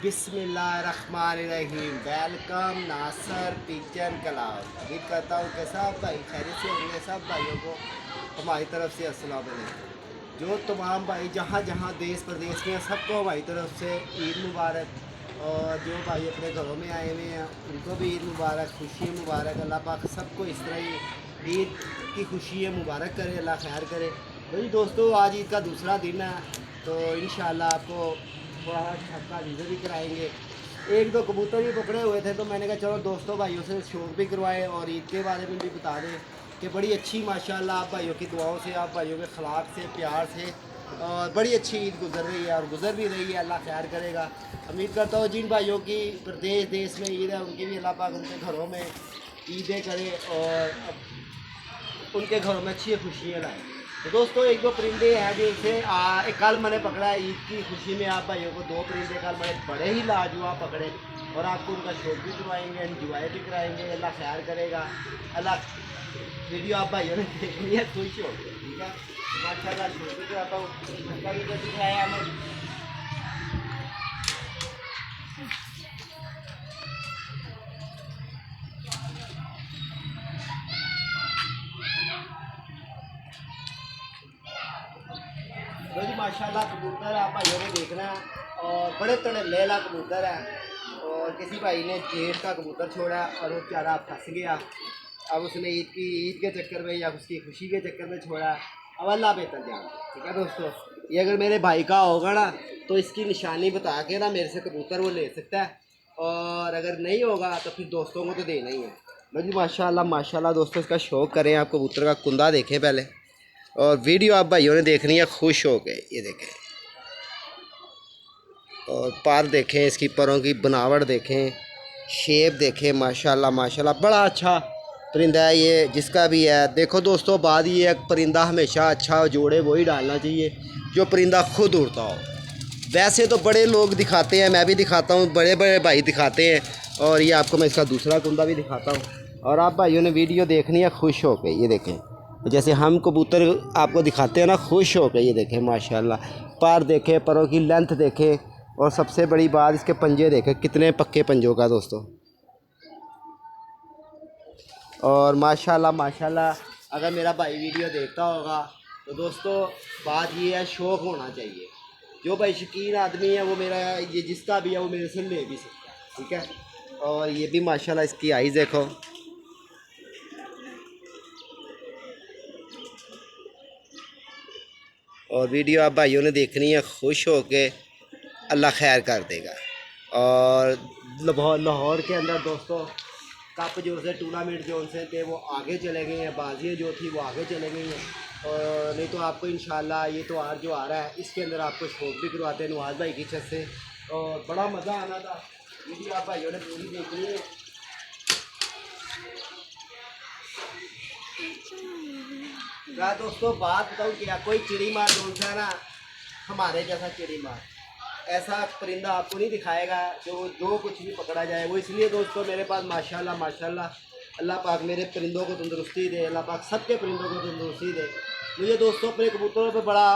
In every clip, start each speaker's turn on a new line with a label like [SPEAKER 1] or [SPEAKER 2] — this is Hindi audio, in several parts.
[SPEAKER 1] बिस्मिल्लाहिर्रहमानिर्रहीम। वेलकम नासर पिजन क्लाउड। उम्मीद करता हूँ कि सब भाई खैरियत से होंगे। सब भाइयों को हमारी तरफ से अस्सलाम वालेकुम। जो तमाम भाई जहाँ जहाँ देश प्रदेश में हैं, सबको हमारी तरफ से ईद मुबारक। और जो भाई अपने घरों में आए हुए हैं उनको भी ईद मुबारक, खुशी मुबारक। अल्लाह पाक सबको इस तरह ही ईद की खुशी मुबारक करे, अल्लाह खैर करे। भाई दोस्तों, आज ईद का दूसरा दिन है, तो इंशाल्लाह आपको थोड़ा छत का विज़िट भी कराएंगे। एक दो कबूतर भी पकड़े हुए थे, तो मैंने कहा चलो दोस्तों भाइयों से शौक भी करवाएं और ईद के बारे में भी बता दें कि बड़ी अच्छी माशाल्लाह आप भाइयों की दुआओं से, आप भाइयों के खिलाफ से, प्यार से और बड़ी अच्छी ईद गुजर रही है और गुजर भी रही है। अल्लाह खैर करेगा। उम्मीद करता हूँ जिन भाइयों की प्रदेश देश में ईद है उनकी भी अल्लाह पाक उनके घरों में ईदें करे और उनके घरों में अच्छी खुशियाँ लाए। तो दोस्तों, एक दो परिंदे हैं जिनसे एक कल मैंने पकड़ा है ईद की खुशी में। आप भाइयों को दो परिंदे कल मैंने बड़े ही लाजवाब पकड़े और आपको उनका शौक भी करवाएंगे, एंजॉय भी कराएंगे। अल्लाह खैर करेगा। अल्लाह वीडियो आप भाइयों ने देखनी है, खुश हो गए, ठीक है। माशाल्लाह शौक भी कराता हूँ, उनका भी कुछ दिखाया हमें। तो जी माशाल्लाह कबूतर आप भाइयों ने देखना है और बड़े तड़े लेला कबूतर है। और किसी भाई ने जेठ का कबूतर छोड़ा और वो बेचारा फंस गया। अब उसने ईद के चक्कर में या उसकी खुशी के चक्कर में छोड़ा। अब अल्लाह बेहतर जान, ठीक है दोस्तों। ये अगर मेरे भाई का होगा ना तो इसकी निशानी बता के ना मेरे से कबूतर वो ले सकता है, और अगर नहीं होगा तो फिर दोस्तों को तो देना ही है। भाई माशाल्लाह माशाल्लाह दोस्तों, इसका शौक़ करें। आप कबूतर का कुंदा देखें पहले और वीडियो आप भाइयों ने देखनी है, खुश हो गए। ये देखें और पर देखें, इसकी परों की बनावट देखें, शेप देखें। माशाल्लाह माशाल्लाह बड़ा अच्छा परिंदा है ये, जिसका भी है। देखो दोस्तों, बात ये है परिंदा हमेशा अच्छा जोड़े वही डालना चाहिए जो परिंदा खुद उड़ता हो। वैसे तो बड़े लोग दिखाते हैं, मैं भी दिखाता हूँ, बड़े बड़े भाई दिखाते हैं। और ये आपको मैं इसका दूसरा कुंदा भी दिखाता हूँ और आप भाइयों ने वीडियो देखनी है खुश हो के। ये देखें, जैसे हम कबूतर आपको दिखाते हैं ना, खुश हो के। ये देखें माशाल्लाह, पर देखें, परों की लेंथ देखें और सबसे बड़ी बात इसके पंजे देखें, कितने पक्के पंजों का दोस्तों। और माशाल्लाह माशाल्लाह, अगर मेरा भाई वीडियो देखता होगा तो दोस्तों बात ये है, शौक़ होना चाहिए। जो भाई शौकीन आदमी है वो मेरा ये जिसका भी है वो मेरे से ले भी सकता है, ठीक है। और ये भी माशाल्लाह इसकी आइज़ देखो। और वीडियो आप भाइयों ने देखनी है खुश हो के, अल्लाह खैर कर देगा। और लाहौर के अंदर दोस्तों कप जो से टूर्नामेंट जो से थे वो आगे चले गए हैं, बाजियाँ जो थी वो आगे चले गई हैं। और नहीं तो आपको इंशाल्लाह ये त्यौहार जो आ रहा है इसके अंदर आपको शौक भी करवाते हैं नवाज भाई की छत से, और बड़ा मज़ा आना था। वीडियो आप भाइयों ने पूरी देखनी है। क्या दोस्तों, बात बताऊँ क्या, कोई चिड़ी मार कौन सा ना हमारे जैसा चिड़ी मार ऐसा परिंदा आपको नहीं दिखाएगा जो कुछ भी पकड़ा जाए वो। इसलिए दोस्तों मेरे पास माशाल्लाह माशाल्लाह अल्लाह पाक मेरे परिंदों को तंदुरुस्ती दे, अल्लाह पाक सबके परिंदों को तंदुरुस्ती दे। मुझे दोस्तों अपने कबूतरों पे बड़ा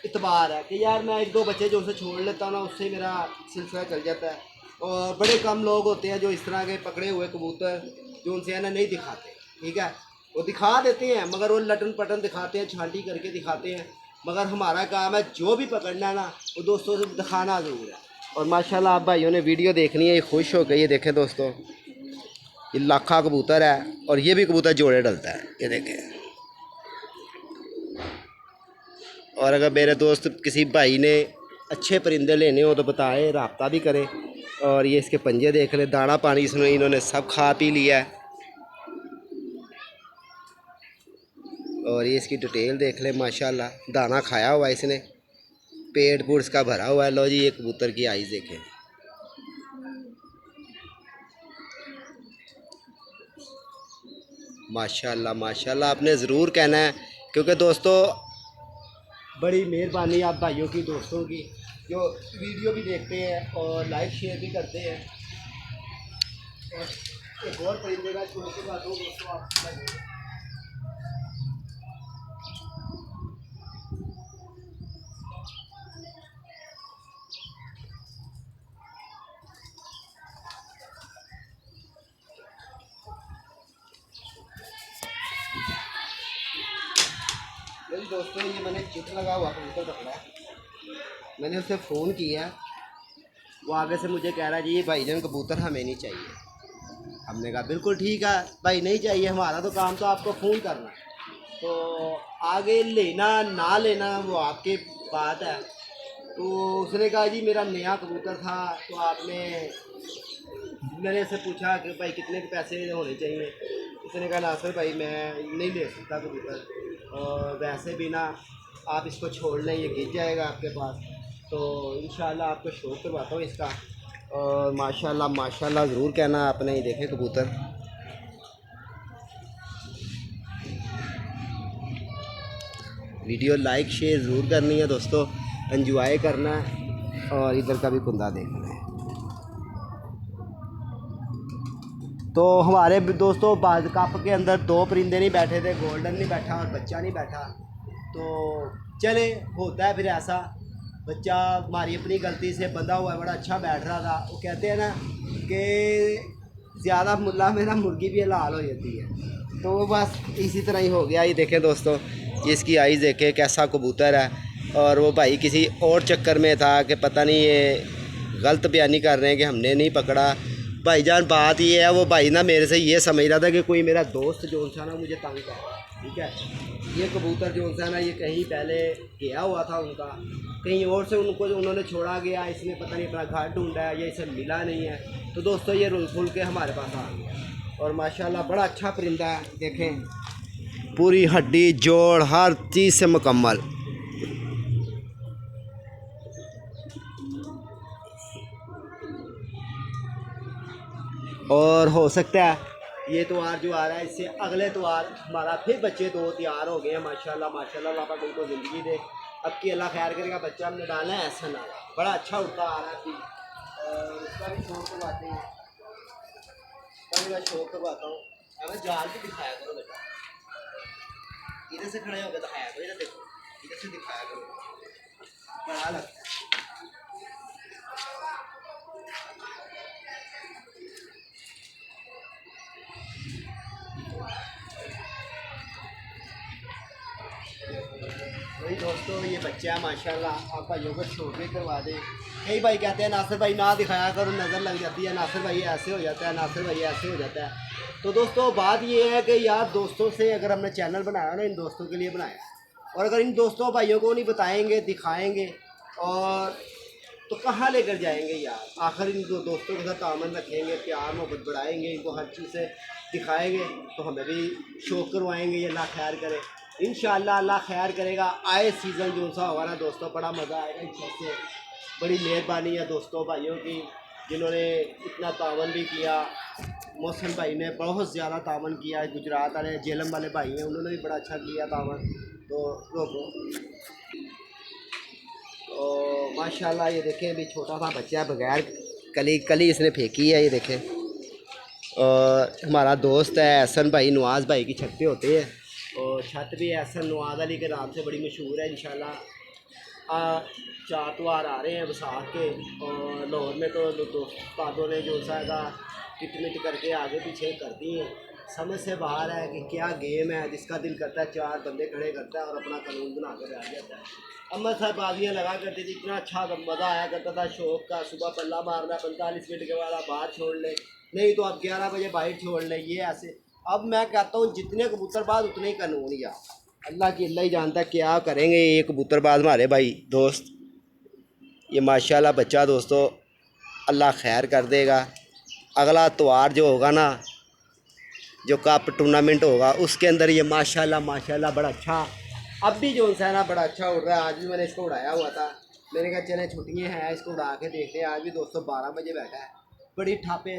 [SPEAKER 1] इतबार है कि यार मैं एक दो बच्चे जो उसे छोड़ लेता हूँ ना, उससे मेरा सिलसिला चल जाता है। और बड़े कम लोग होते हैं जो इस तरह के पकड़े हुए कबूतर जो उनसे है ना नहीं दिखाते, ठीक है। वो दिखा देते हैं मगर वो लटन पटन दिखाते हैं, छांटी करके दिखाते हैं। मगर हमारा काम है जो भी पकड़ना है ना वो दोस्तों से दिखाना ज़रूर है। और माशाल्लाह आप भाइयों ने वीडियो देखनी है, ये खुश हो गई। ये देखें दोस्तों, ये लाखा कबूतर है और ये भी कबूतर जोड़े डलता है, ये देखें। और अगर मेरे दोस्त किसी भाई ने अच्छे परिंदे लेने हो तो बताए, रब्ता भी करें। और ये इसके पंजे देख ले, दाना पानी इसमें इन्होंने सब खा पी लिया है। और ये इसकी डिटेल देख ले, माशाल्लाह दाना खाया हुआ है इसने, पेट पूट इसका भरा हुआ है। लो जी, ये कबूतर की आइज़ देखें। माशाल्लाह माशाल्लाह, आपने ज़रूर कहना है, क्योंकि दोस्तों बड़ी मेहरबानी आप भाइयों की, दोस्तों की, जो वीडियो भी देखते हैं और लाइक शेयर भी करते हैं। और एक और परिंदे का छोटे से बात हो दोस्तों आप दोस्तों ये मैंने चिट लगा हुआ कबूतर पकड़ा है, मैंने उसे फ़ोन किया, वो आगे से मुझे कह रहा है जी भाईजान कबूतर हमें नहीं चाहिए। हमने कहा बिल्कुल ठीक है भाई, नहीं चाहिए, हमारा तो काम तो आपको फ़ोन करना है, तो आगे लेना ना लेना वो आपकी बात है। तो उसने कहा जी मेरा नया कबूतर था, तो मैंने उससे पूछा कि भाई कितने के पैसे होने चाहिए। उसने कहा नासिर भाई मैं नहीं ले सकता कबूतर, और वैसे भी ना आप इसको छोड़ लें ये गिर जाएगा आपके पास, तो इंशाल्लाह आपको शो करवाता हूँ इसका। और माशाल्लाह माशाल्लाह ज़रूर कहना आपने, ये देखें कबूतर। वीडियो लाइक शेयर ज़रूर करनी है दोस्तों, एंजॉय करना है। और इधर का भी कुंदा देखना है। तो हमारे दोस्तों बाज कप के अंदर दो परिंदे नहीं बैठे थे, गोल्डन नहीं बैठा और बच्चा नहीं बैठा। तो चले होता है फिर ऐसा, बच्चा हमारी अपनी गलती से बंधा हुआ है, बड़ा अच्छा बैठ रहा था। वो कहते हैं ना कि ज़्यादा मुल्ला में ना मुर्गी भी हलाल हो जाती है, तो बस इसी तरह ही हो गया। ये देखें दोस्तों, ये इसकी आइज़ देखें कैसा कबूतर है। और वो भाई किसी और चक्कर में था कि पता नहीं ये गलत बयानी कर रहे हैं कि हमने नहीं पकड़ा। भाईजान बात ये है, वो भाई ना मेरे से ये समझ रहा था कि कोई मेरा दोस्त जो सा ना मुझे तंग कर रहा है, ठीक है। ये कबूतर जो सा ना ये कहीं पहले गया हुआ था उनका, कहीं और से उनको जो उन्होंने छोड़ा गया, इसने पता नहीं अपना घर ढूंढा है या इसे मिला नहीं है। तो दोस्तों ये रुल फुल के हमारे पास आ गया, और माशाल्लाह बड़ा अच्छा परिंदा है। देखें पूरी हड्डी जोड़ हर चीज़ से मुकम्मल। और हो सकता है ये त्यौहार जो आ रहा है इससे अगले त्यौहार हमारा फिर बच्चे दो तैयार हो गए हैं माशाल्लाह माशाल्लाह। अल्लाह पाक उनको ज़िंदगी दे, अब की अल्लाह खैर करेगा। बच्चा हमने डाला है ऐसा ना, बड़ा अच्छा उड़ता आ रहा है फिर, और उसका भी शौक करवाते हैं, उसका भी मैं शौक करवाता हूँ। हमें जाल भी दिखाया करो बेटा, इधर से खड़े होकर दिखाया करो, इधर देखो, इधर से दिखाया करो, बड़ा लगता है। वही दोस्तों ये बच्चा है माशाल्लाह, आप भाइयों को शो भी करवा दे। कई भाई कहते हैं नासिर भाई ना दिखाया करो, नज़र लग जाती है, नासिर भाई ऐसे हो जाता है, नासिर भाई ऐसे हो जाता है। तो दोस्तों बात ये है कि यार दोस्तों से अगर हमने चैनल बनाया ना, इन दोस्तों के लिए बनाया, और अगर इन दोस्तों भाइयों को नहीं बताएंगे दिखाएंगे और तो कहाँ लेकर जाएंगे यार। आखिर इन दोस्तों के साथ तामन रखेंगे, प्यार मोहब्बत बढ़ाएंगे, इनको हर चीज़ से दिखाएंगे, तो हमें भी शौक करवाएंगे। ये अल्लाह खैर करे, इंशाअल्लाह अल्लाह खैर करेगा। आए सीज़न जो सा होगा ना दोस्तों, बड़ा मज़ा आएगा इससे। बड़ी मेहरबानी है दोस्तों भाइयों की जिन्होंने इतना तावन भी किया। मोहसिन भाई ने बहुत ज़्यादा तावन किया, गुजरात वाले जेलम वाले भाई हैं, उन्होंने भी बड़ा अच्छा किया तावन। तो रोको, तो माशाल्लाह ये देखें अभी छोटा सा बच्चा है, बगैर कली कली इसने फेंकी है, ये देखें। और हमारा दोस्त है एहसन भाई, नवाज़ भाई की छत पे होते हैं, और छत भी एहसन नवाज़ अली के नाम से बड़ी मशहूर है। इंशाल्लाह 4 त्यौहार आ रहे हैं वसाख के, और लाहौर में तो दोस्तों ने जो सा टिट करके आगे पीछे कर दी है। समझ से बाहर है कि क्या गेम है, जिसका दिल करता है 4 बंदे खड़े करता है और अपना कानून बना कर बैठ जाता है। अम्मा साहब बाजियाँ लगा करती थी, इतना अच्छा मज़ा आया करता था शौक का। सुबह पल्ला मारना, 45 मिनट के बाद आप बाहर छोड़ ले, नहीं तो आप 11 बजे बाहर छोड़ ले, ये ऐसे। अब मैं कहता हूँ जितने कबूतरबाज उतने ही कानून यार, अल्लाह की अल्लाह ही जानता है क्या करेंगे ये कबूतरबाज हमारे भाई दोस्त। ये माशाल्लाह बच्चा दोस्तों अल्लाह खैर कर देगा। अगला त्यौहार जो होगा ना, जो कप टूर्नामेंट होगा, उसके अंदर ये माशाल्लाह माशाल्लाह बड़ा अच्छा, अब भी जो है ना बड़ा अच्छा उड़ रहा है। आज भी मैंने इसको उड़ाया हुआ था, मैंने कहा चले छुट्टियाँ हैं इसको उड़ा के देखते हैं। आज भी दोस्तों 12 बजे बैठा है, बड़ी ठापे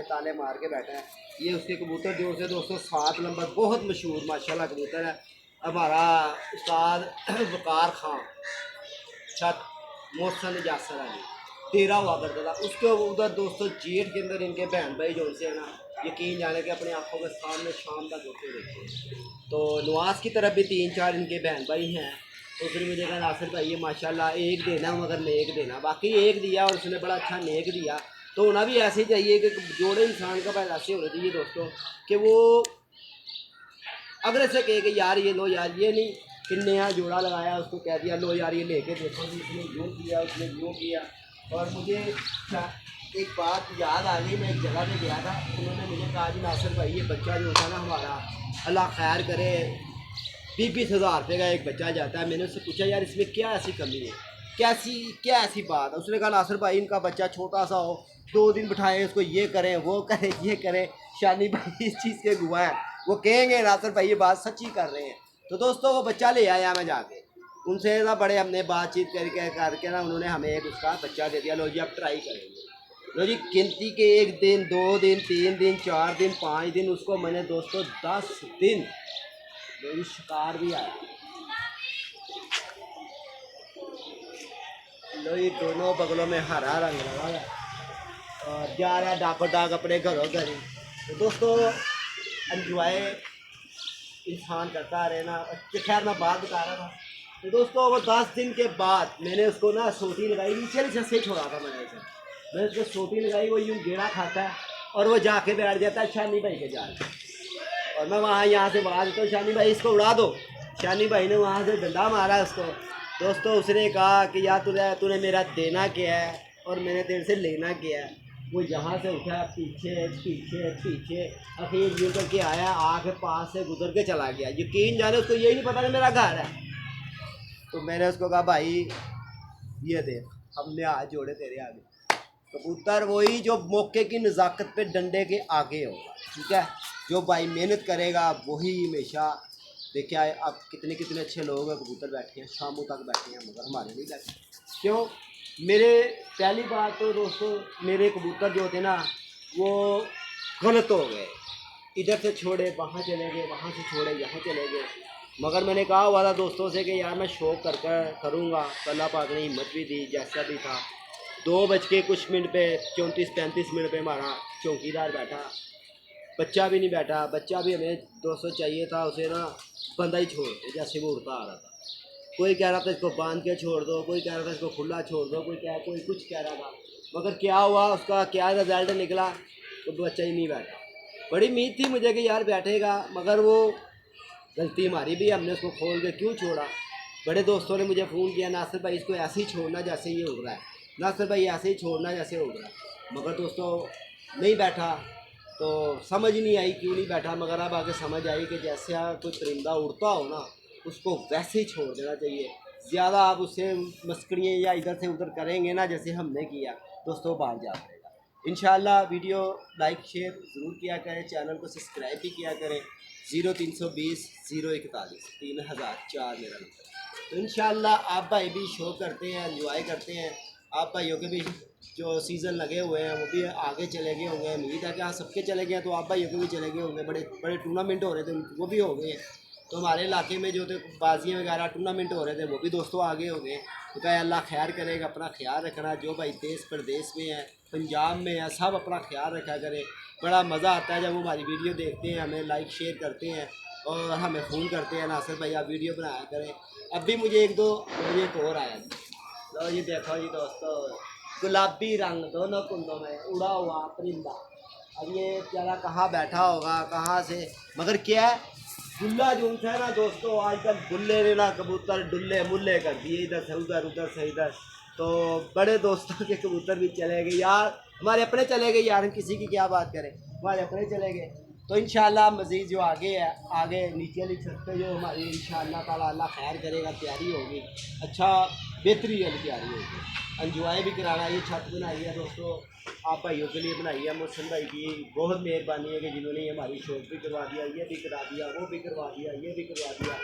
[SPEAKER 1] ताले मार के बैठा है। ये उसके कबूतर जो से दोस्तों 7 नंबर बहुत मशहूर माशाल्लाह कबूतर है। हमारा उस्ताद वकार खां छत मोहसन यासर अली तेरा हुआ करता था, उसके उधर दोस्तों जेठ के अंदर इनके बहन भाई जो से है ना, यकीन जाने के अपनी आंखों के सामने शाम तक होते रहते। तो नवाज की तरफ भी 3-4 इनके बहन भाई हैं। तो फिर मुझे कहा नासिर भाई ये माशाल्लाह एक देना मगर नेक देना, बाकी एक दिया और उसने बड़ा अच्छा नेक दिया। तो होना भी ऐसे ही चाहिए कि जोड़े इंसान का पहले ऐसे होने चाहिए दोस्तों कि वो अगले से कहे कि यार ये लो यार, ये नहीं कि नया जोड़ा लगाया, उसको कह दिया लो यार ये लेके देखो जी, इसने यूँ किया उसने यूँ किया। और मुझे एक बात याद आ गई, मैं एक जगह पे गया था, उन्होंने मुझे कहा जी नासिर भाई ये बच्चा जो था ना हमारा, अल्लाह खैर करे, 20-20 हज़ार रुपये का एक बच्चा जाता है। मैंने उससे पूछा यार इसमें क्या ऐसी कमी है, क्या ऐसी बात है? उसने कहा नासिर भाई इनका बच्चा छोटा सा हो, 2 दिन बिठाएं उसको, ये करें वो करें ये करें। शानी भाई इस चीज़ के गुआ हैं, वो कहेंगे नासिर भाई ये बात सच्ची कर रहे हैं। तो दोस्तों वो बच्चा ले आया मैं जाके, उनसे ना बड़े हमने बातचीत करके ना उन्होंने हमें एक उसका बच्चा दे दिया, लो जी अब ट्राई करेंगे। लो जी गिनती के 1 दिन 2 दिन 3 दिन 4 दिन 5 दिन, उसको मैंने दोस्तों 10 दिन मेरी शिकार भी आया। लो ये दोनों बगलों में हरा रंग लगा है और जा रहा है डाको डाक अपने घरों घर ही। तो दोस्तों एंजॉय इंसान करता रहे ना। खैर मैं बात बता रहा था, तो दोस्तों वो 10 दिन के बाद मैंने उसको ना सोटी लगाई, नीचे से छोड़ा था मैंने उसको सोटी लगाई, वो यूँ गेड़ा खाता है और वो जाके बैठ जाता है शानी भाई के जाल। और मैं वहाँ यहाँ से बाहर तो शानी भाई इसको उड़ा दो, शानी भाई ने वहाँ से डंडा मारा उसको। दोस्तों उसने कहा कि यार तूने मेरा देना क्या है और मैंने तेरे से लेना क्या है। वो यहाँ से उठा पीछे पीछे पीछे, आखिर यूँ करके आया, आके पास से गुजर के चला गया। यकीन जाने उसको यही नहीं पता कि मेरा घर है। तो मैंने उसको कहा भाई ये देख, हमने हाथ जोड़े तेरे आगे, कबूतर वही जो मौके की नज़ाकत पे डंडे के आगे होगा, ठीक है। जो भाई मेहनत करेगा वही हमेशा। देखिए अब कितने अच्छे लोग हैं, कबूतर बैठे हैं शामों तक बैठे हैं, मगर हमारे नहीं बैठे। क्यों? मेरे पहली बात तो दोस्तों मेरे कबूतर जो थे ना वो गलत हो गए, इधर से छोड़े वहाँ चले गए, वहाँ से छोड़े यहाँ चले गए। मगर मैंने कहा हुआ था दोस्तों से कि यार मैं शौक करूँगा, तो अल्लाह पाक ने हिम्मत भी दी। जैसा भी था 2:00 पे 34-35 मिनट पे हमारा चौकीदार बैठा, बच्चा भी नहीं बैठा। बच्चा भी हमें दोस्तों चाहिए था, उसे ना बंदा ही छोड़ दो, जैसे वो उड़ता आ रहा था। कोई कह रहा था इसको बांध के छोड़ दो, कोई कह रहा था इसको खुला छोड़ दो, कोई कुछ कह रहा था। मगर क्या हुआ, उसका क्या रिजल्ट निकला, तो बच्चा ही नहीं बैठा। बड़ी उम्मीद थी मुझे कि यार बैठेगा, मगर वो गलती हमारी भी, हमने उसको खोल के क्यों छोड़ा। बड़े दोस्तों ने मुझे फ़ोन किया नासिर भाई इसको ऐसे ही छोड़ना जैसे ये उड़ रहा है, नासिर भाई ऐसे ही छोड़ना जैसे उड़ रहा है। मगर दोस्तों नहीं बैठा, तो समझ नहीं आई क्यों नहीं बैठा। मगर अब आगे समझ आई कि जैसे कोई परिंदा उड़ता हो ना उसको वैसे ही छोड़ देना चाहिए। ज़्यादा आप उससे मस्करियाँ या इधर से उधर करेंगे ना जैसे हमने किया, दोस्तों बाहर जा पड़ेगा। इंशाल्लाह वीडियो लाइक शेयर ज़रूर किया करें, चैनल को सब्सक्राइब भी किया करें। 0320 041 3004 मेरा नंबर। तो इंशाल्लाह आप भाई भी शो करते हैं, एंजॉय करते हैं। आप भाइयों के भी जो सीज़न लगे हुए हैं वो भी आगे चले गए होंगे, उम्मीद है कि हाँ सबके चले गए हैं, तो आप भाइयों के भी चले गए होंगे। बड़े बड़े टूर्नामेंट हो रहे थे वो भी हो गए हैं। तो हमारे इलाके में जो थे बाजियाँ वगैरह टूर्नामेंट हो रहे थे वो भी दोस्तों आगे हो गए। तो क्या अल्लाह खैर करेगा, अपना ख्याल रखना। जो भाई देश प्रदेश में है, पंजाब में है, सब अपना ख्याल रखा करें। बड़ा मज़ा आता है जब वो हमारी वीडियो देखते हैं, हमें लाइक शेयर करते हैं और हमें फ़ोन करते हैं नासिर भाई आप वीडियो बनाया करें। अब भी मुझे एक और आया जी, लो ये देखो जी दोस्तों, गुलाबी रंग दोनों कुंडों में उड़ा हुआ परिंदा। अब ये बेचारा कहाँ बैठा होगा, कहाँ से, मगर क्या है गुल्ला जो है ना दोस्तों, आजकल गुल्ले ने ना कबूतर डुल्ले मुल्ले कर दिए, इधर से उधर उधर से इधर। तो बड़े दोस्तों के कबूतर भी चले गए यार, हमारे अपने चले गए यार, हम किसी की क्या बात करें, हमारे अपने चले गए। तो इंशाल्लाह मज़ीद जो आगे है, आगे नीचे वाली छत पे जो हमारी इंशाल्लाह ताला अल्लाह खैर करेगा तैयारी होगी, अच्छा बेहतरी वाली तैयारी होगी। एंजॉय भी कराना। ये छत बनाई है दोस्तों आप भाइयों के लिए बनाई है, मोहसिन भाई की बहुत मेहरबानी है कि जिन्होंने हमारी शौक भी करवा दिया, ये भी करा दिया, वो भी करवा दिया, ये भी करवा दिया।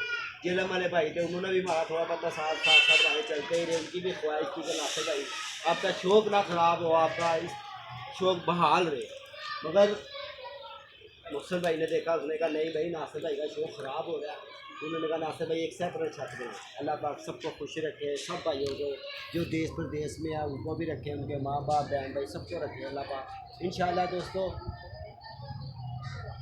[SPEAKER 1] जिलम वाले भाई थे उन्होंने भी हमारा थोड़ा बहुत साथ हमारे चलते ही रहे, उनकी भी ख्वाहिश थी कि नासिर भाई आपका शौक ना ख़राब हो, आपका इस शौक बहाल रहे। मगर मोहसिन भाई ने देखा, उसने कहा नहीं भाई नासिर भाई का शौक ख़राब हो गया। उन्होंने कहा नासिर भाई एक सेपरेट छत में, अल्लाह पाक सबको खुश रखे, सब भाइयों को जो देश प्रदेश में है उनको भी रखे, उनके माँ बाप बहन भाई सबको रखे अल्लाह पाक। इंशाल्लाह दोस्तों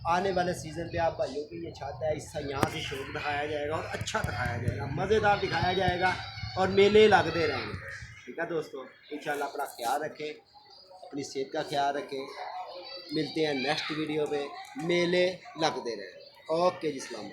[SPEAKER 1] आने वाले सीज़न पे आप भाइयों की ये छत है, इससे यहाँ से शौक दिखाया जाएगा और अच्छा दिखाया जाएगा, मज़ेदार दिखाया जाएगा और मेले लगते रहेंगे। ठीक है दोस्तों, इंशाल्लाह अपना ख्याल रखें, अपनी सेहत का ख्याल रखें। मिलते हैं नेक्स्ट वीडियो पे, मेले लगते रहें। ओके जी, सलाम।